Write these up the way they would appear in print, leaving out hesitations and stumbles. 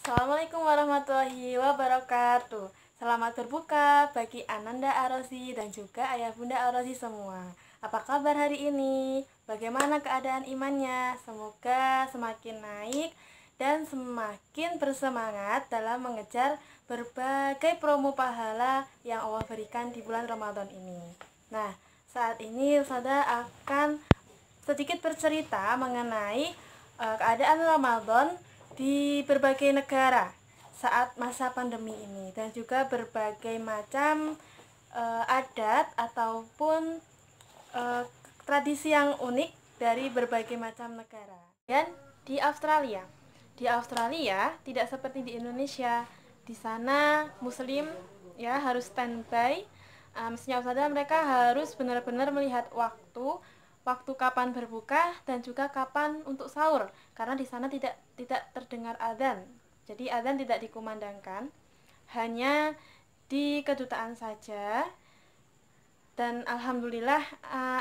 Assalamualaikum warahmatullahi wabarakatuh. Selamat berbuka bagi Ananda Arosi dan juga Ayah Bunda Arosi semua. Apa kabar hari ini? Bagaimana keadaan imannya? Semoga semakin naik dan semakin bersemangat dalam mengejar berbagai promo pahala yang Allah berikan di bulan Ramadan ini. Nah, saat ini Ustazah akan sedikit bercerita mengenai keadaan Ramadan di berbagai negara saat masa pandemi ini dan juga berbagai macam adat ataupun tradisi yang unik dari berbagai macam negara. Dan di Australia tidak seperti di Indonesia. Di sana Muslim ya harus standby. Mestinya mereka harus benar-benar melihat waktu kapan berbuka dan juga kapan untuk sahur, karena di sana tidak terdengar adzan. Jadi adzan tidak dikumandangkan, hanya di kedutaan saja. Dan alhamdulillah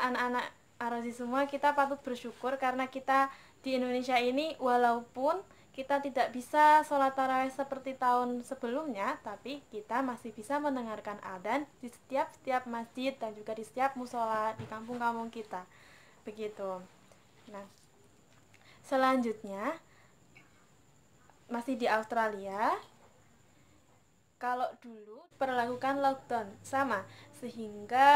anak-anak Arosi semua, kita patut bersyukur karena kita di Indonesia ini walaupun kita tidak bisa sholat tarawih seperti tahun sebelumnya, tapi kita masih bisa mendengarkan adzan di setiap masjid dan juga di setiap musola di kampung-kampung kita. Begitu. Nah, selanjutnya masih di Australia. Kalau dulu perlakukan lockdown sama, sehingga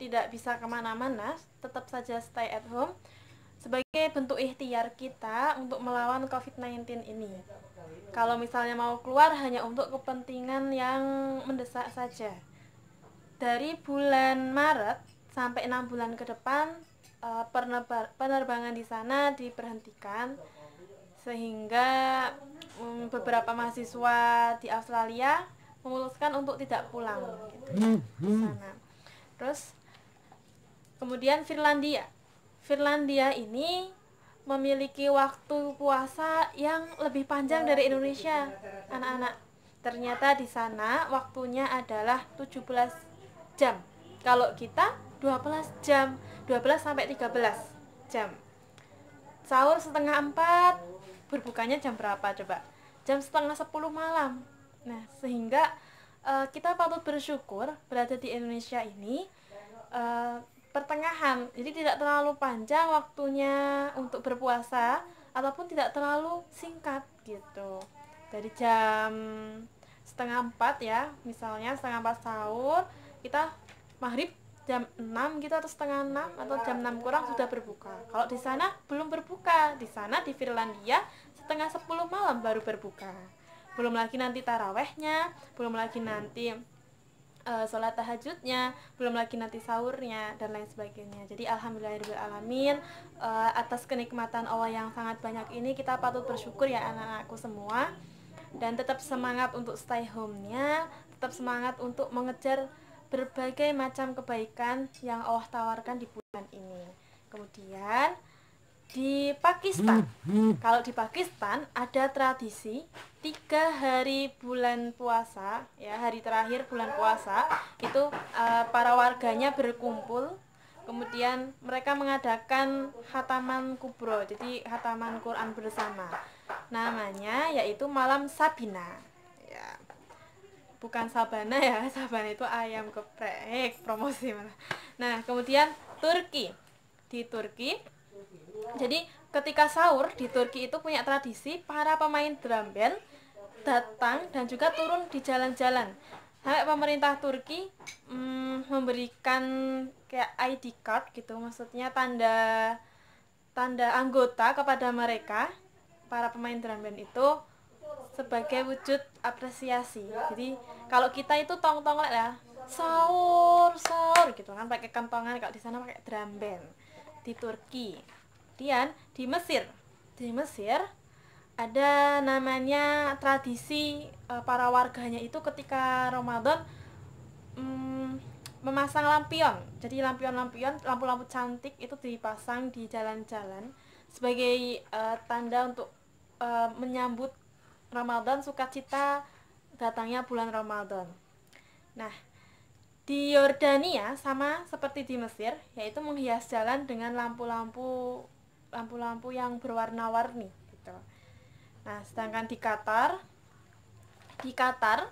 tidak bisa kemana-mana, tetap saja stay at home sebagai bentuk ikhtiar kita untuk melawan COVID-19 ini. Kalau misalnya mau keluar hanya untuk kepentingan yang mendesak saja. Dari bulan Maret sampai 6 bulan ke depan penerbangan di sana diberhentikan, sehingga beberapa mahasiswa di Australia memutuskan untuk tidak pulang gitu, di sana. Terus kemudian Finlandia ini memiliki waktu puasa yang lebih panjang dari Indonesia, anak-anak. Ternyata di sana waktunya adalah 17 jam. Kalau kita 12 jam, 12 sampai 13 jam. Sahur setengah 4, berbukanya jam berapa coba? Jam setengah 10 malam. Nah, sehingga kita patut bersyukur berada di Indonesia ini pertengahan. Jadi tidak terlalu panjang waktunya untuk berpuasa ataupun tidak terlalu singkat gitu. Dari jam setengah 4 ya, misalnya setengah 4 sahur, kita maghrib jam 6 gitu atau setengah 6 atau jam 6 kurang sudah berbuka. Kalau di sana belum berbuka. Di sana di Finlandia setengah 10 malam baru berbuka. Belum lagi nanti tarawehnya, belum lagi nanti sholat tahajudnya, belum lagi nanti sahurnya dan lain sebagainya. Jadi alhamdulillahirrahmanirrahim, atas kenikmatan Allah yang sangat banyak ini kita patut bersyukur ya anak-anakku semua. Dan tetap semangat untuk stay home-nya, tetap semangat untuk mengejar berbagai macam kebaikan yang Allah tawarkan di bulan ini. Kemudian di Pakistan, kalau di Pakistan ada tradisi 3 hari bulan puasa, ya hari terakhir bulan puasa itu para warganya berkumpul, kemudian mereka mengadakan khataman kubro, jadi khataman Quran bersama. Namanya yaitu malam Sabina. Ya, bukan Sabana ya, Sabana itu ayam geprek, promosi malah. Nah, kemudian di Turki, jadi ketika sahur di Turki itu punya tradisi para pemain drum band datang dan juga turun di jalan-jalan. Sampai pemerintah Turki memberikan kayak ID card gitu, maksudnya tanda anggota kepada mereka para pemain drum band itu sebagai wujud apresiasi. Jadi kalau kita itu tong-tong ya, sahur gitu kan pakai kentongan, kalau di sana pakai drum band di Turki. Kemudian di Mesir ada namanya tradisi para warganya itu ketika Ramadan memasang lampion. Jadi lampu-lampu cantik itu dipasang di jalan-jalan sebagai tanda untuk menyambut Ramadan, sukacita datangnya bulan Ramadan. Nah, di Yordania sama seperti di Mesir, yaitu menghias jalan dengan lampu-lampu yang berwarna-warni gitu. Nah, sedangkan di Qatar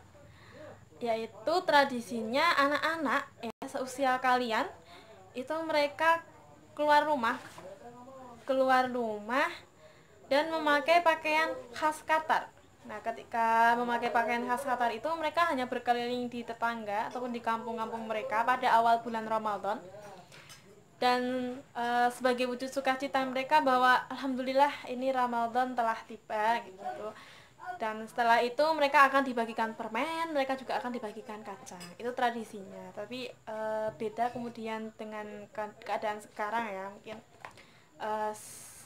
yaitu tradisinya anak-anak ya seusia kalian itu mereka keluar rumah keluar rumah dan memakai pakaian khas Qatar. Nah, ketika memakai pakaian khas Qatar itu mereka hanya berkeliling di tetangga ataupun di kampung-kampung mereka pada awal bulan Ramadan. Dan sebagai wujud sukacita mereka bahwa alhamdulillah ini Ramadan telah tiba gitu. Dan setelah itu mereka akan dibagikan permen, mereka juga akan dibagikan kacang. Itu tradisinya. Tapi beda kemudian dengan keadaan sekarang ya, mungkin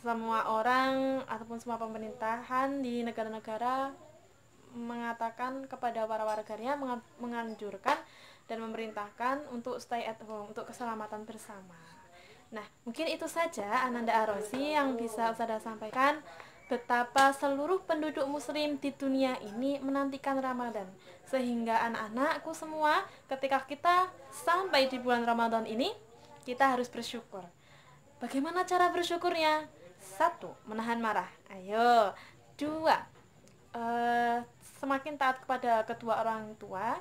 semua orang ataupun semua pemerintahan di negara-negara mengatakan kepada para warganya, menganjurkan dan memerintahkan untuk stay at home, untuk keselamatan bersama. Nah, mungkin itu saja Ananda Arosi yang bisa Ustazah sampaikan betapa seluruh penduduk muslim di dunia ini menantikan Ramadan. Sehingga anak-anakku semua, ketika kita sampai di bulan Ramadan ini, kita harus bersyukur. Bagaimana cara bersyukurnya? 1. Menahan marah. Ayo. 2. Semakin taat kepada kedua orang tua.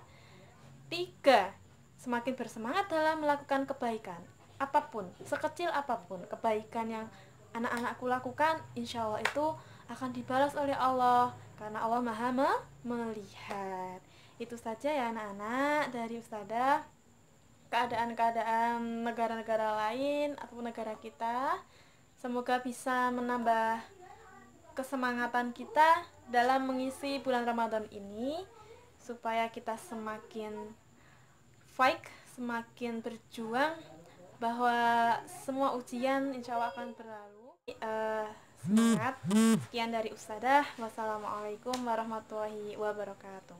3. Semakin bersemangat dalam melakukan kebaikan. Apapun, sekecil apapun kebaikan yang anak-anakku lakukan, insya Allah itu akan dibalas oleh Allah karena Allah Maha melihat. Itu saja ya anak-anak dari Ustazah. Keadaan-keadaan negara-negara lain ataupun negara kita semoga bisa menambah kesemangatan kita dalam mengisi bulan Ramadan ini supaya kita semakin fight, semakin berjuang bahwa semua ujian insya Allah akan berlalu. Semangat. Sekian dari Ustazah. Wassalamualaikum warahmatullahi wabarakatuh.